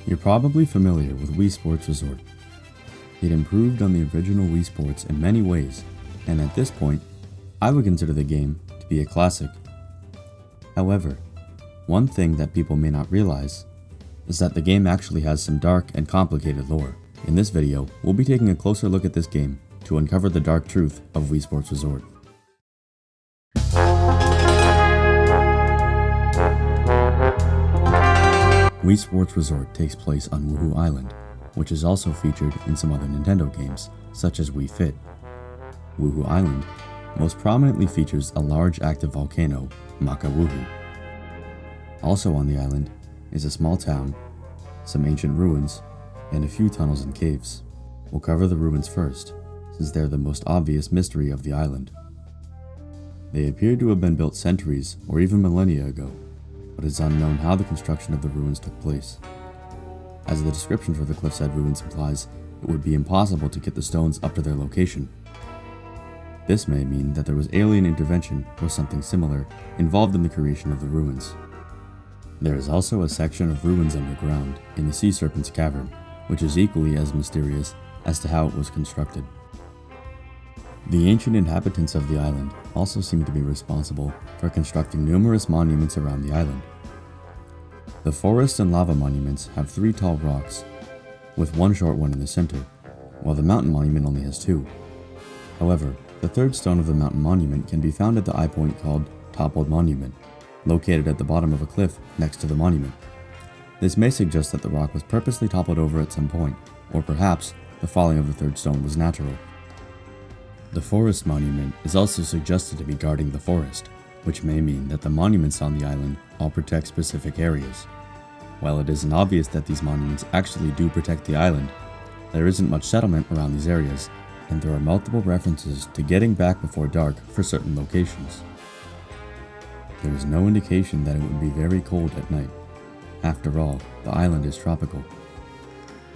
You're probably familiar with Wii Sports Resort. It improved on the original Wii Sports in many ways, and at this point, I would consider the game to be a classic. However, one thing that people may not realize is that the game actually has some dark and complicated lore. In this video, we'll be taking a closer look at this game to uncover the dark truth of Wii Sports Resort. Wii Sports Resort takes place on Woohoo Island, which is also featured in some other Nintendo games, such as Wii Fit. Woohoo Island most prominently features a large active volcano, Maka Woohoo. Also on the island is a small town, some ancient ruins, and a few tunnels and caves. We'll cover the ruins first, since they're the most obvious mystery of the island. They appear to have been built centuries or even millennia ago, but it's unknown how the construction of the ruins took place. As the description for the cliffside ruins implies, it would be impossible to get the stones up to their location. This may mean that there was alien intervention or something similar involved in the creation of the ruins. There is also a section of ruins underground in the Sea Serpent's Cavern, which is equally as mysterious as to how it was constructed. The ancient inhabitants of the island also seem to be responsible for constructing numerous monuments around the island. The forest and lava monuments have 3 tall rocks, with one short one in the center, while the mountain monument only has 2. However, the third stone of the mountain monument can be found at the eye point called Toppled Monument, located at the bottom of a cliff next to the monument. This may suggest that the rock was purposely toppled over at some point, or perhaps the falling of the third stone was natural. The forest monument is also suggested to be guarding the forest, which may mean that the monuments on the island all protect specific areas. While it isn't obvious that these monuments actually do protect the island, there isn't much settlement around these areas, and there are multiple references to getting back before dark for certain locations. There is no indication that it would be very cold at night. After all, the island is tropical.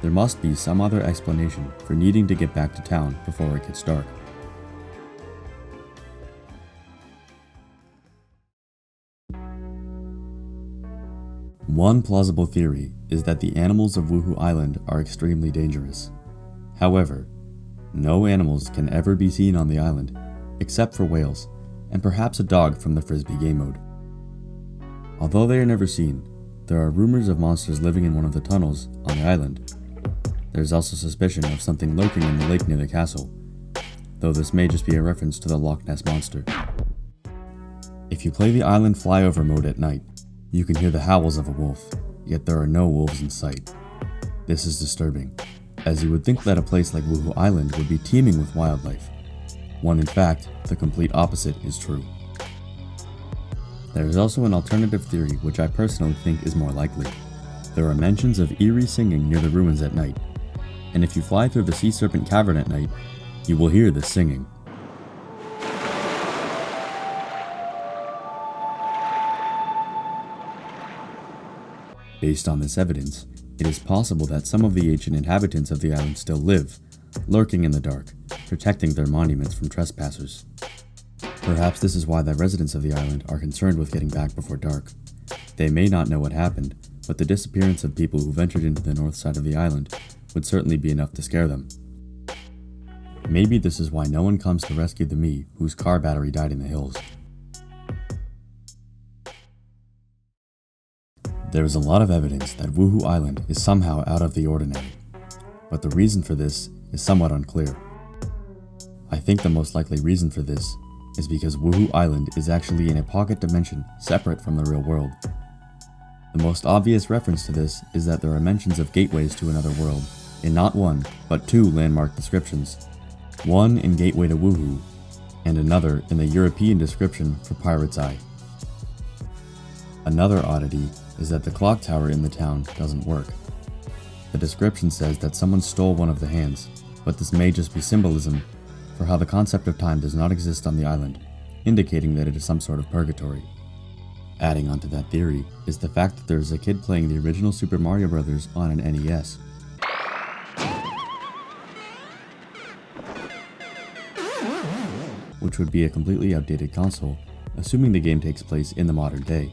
There must be some other explanation for needing to get back to town before it gets dark. One plausible theory is that the animals of Woohoo Island are extremely dangerous. However, no animals can ever be seen on the island, except for whales, and perhaps a dog from the Frisbee game mode. Although they are never seen, there are rumors of monsters living in one of the tunnels on the island. There is also suspicion of something lurking in the lake near the castle, though this may just be a reference to the Loch Ness Monster. If you play the island flyover mode at night, you can hear the howls of a wolf, yet there are no wolves in sight. This is disturbing, as you would think that a place like Woohoo Island would be teeming with wildlife, when in fact, the complete opposite is true. There is also an alternative theory which I personally think is more likely. There are mentions of eerie singing near the ruins at night, and if you fly through the Sea Serpent Cavern at night, you will hear this singing. Based on this evidence, it is possible that some of the ancient inhabitants of the island still live, lurking in the dark, protecting their monuments from trespassers. Perhaps this is why the residents of the island are concerned with getting back before dark. They may not know what happened, but the disappearance of people who ventured into the north side of the island would certainly be enough to scare them. Maybe this is why no one comes to rescue the Mii whose car battery died in the hills. There is a lot of evidence that Woohoo Island is somehow out of the ordinary, but the reason for this is somewhat unclear. I think the most likely reason for this is because Woohoo Island is actually in a pocket dimension separate from the real world. The most obvious reference to this is that there are mentions of gateways to another world in not one, but 2 landmark descriptions. One in Gateway to Woohoo, and another in the European description for Pirate's Eye. Another oddity is that the clock tower in the town doesn't work. The description says that someone stole one of the hands, but this may just be symbolism for how the concept of time does not exist on the island, indicating that it is some sort of purgatory. Adding onto that theory is the fact that there is a kid playing the original Super Mario Bros. On an NES. Which would be a completely outdated console, assuming the game takes place in the modern day.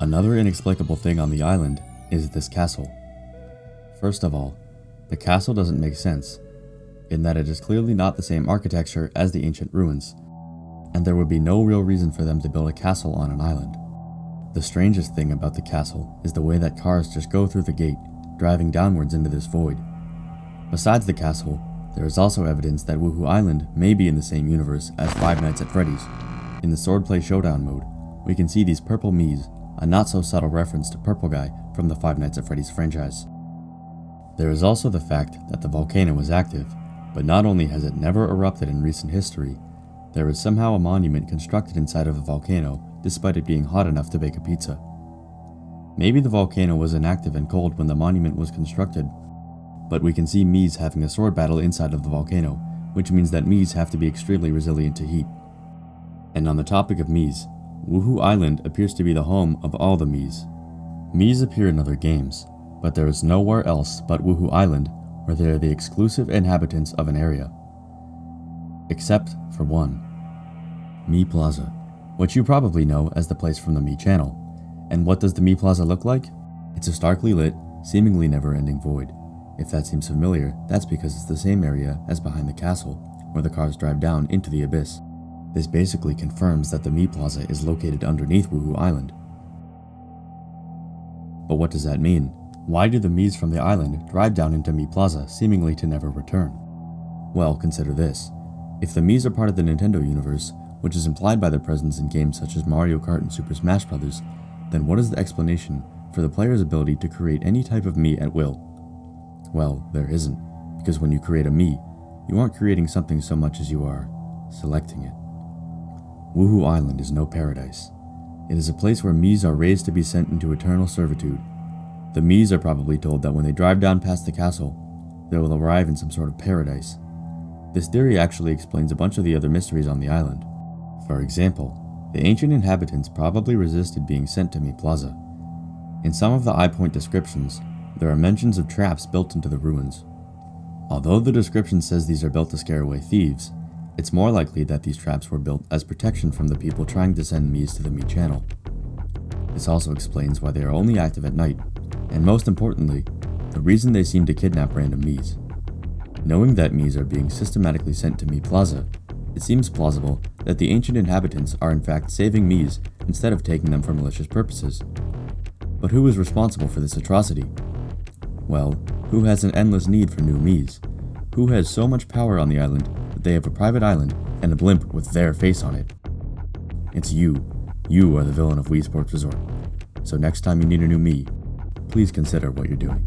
Another inexplicable thing on the island is this castle? First of all, the castle doesn't make sense, in that it is clearly not the same architecture as the ancient ruins, and there would be no real reason for them to build a castle on an island. The strangest thing about the castle is the way that cars just go through the gate, driving downwards into this void. Besides the castle, there is also evidence that Woohoo Island may be in the same universe as Five Nights at Freddy's. In the Swordplay Showdown mode, we can see these purple Miis, a not-so-subtle reference to Purple Guy from the Five Nights at Freddy's franchise. There is also the fact that the volcano is active, but not only has it never erupted in recent history, there is somehow a monument constructed inside of the volcano despite it being hot enough to bake a pizza. Maybe the volcano was inactive and cold when the monument was constructed, but we can see Miis having a sword battle inside of the volcano, which means that Miis have to be extremely resilient to heat. And on the topic of Miis, Woohoo Island appears to be the home of all the Miis. Miis appear in other games, but there is nowhere else but Woohoo Island where they are the exclusive inhabitants of an area. Except for one. Mii Plaza, which you probably know as the place from the Mii channel. And what does the Mii Plaza look like? It's a starkly lit, seemingly never-ending void. If that seems familiar, that's because it's the same area as behind the castle, where the cars drive down into the abyss. This basically confirms that the Mii Plaza is located underneath Woohoo Island. But what does that mean? Why do the Miis from the island drive down into Mii Plaza seemingly to never return? Well, consider this. If the Miis are part of the Nintendo universe, which is implied by their presence in games such as Mario Kart and Super Smash Bros., then what is the explanation for the player's ability to create any type of Mii at will? Well, there isn't, because when you create a Mii, you aren't creating something so much as you are selecting it. Woohoo Island is no paradise. It is a place where Miis are raised to be sent into eternal servitude. The Miis are probably told that when they drive down past the castle, they will arrive in some sort of paradise. This theory actually explains a bunch of the other mysteries on the island. For example, the ancient inhabitants probably resisted being sent to Mii Plaza. In some of the iPoint descriptions, there are mentions of traps built into the ruins. Although the description says these are built to scare away thieves, it's more likely that these traps were built as protection from the people trying to send Miis to the Mii channel. This also explains why they are only active at night, and most importantly, the reason they seem to kidnap random Miis. Knowing that Miis are being systematically sent to Mii Plaza, it seems plausible that the ancient inhabitants are in fact saving Miis instead of taking them for malicious purposes. But who is responsible for this atrocity? Well, who has an endless need for new Miis? Who has so much power on the island that they have a private island and a blimp with their face on it? It's you. You are the villain of Wii Sports Resort. So next time you need a new Mii, please consider what you're doing.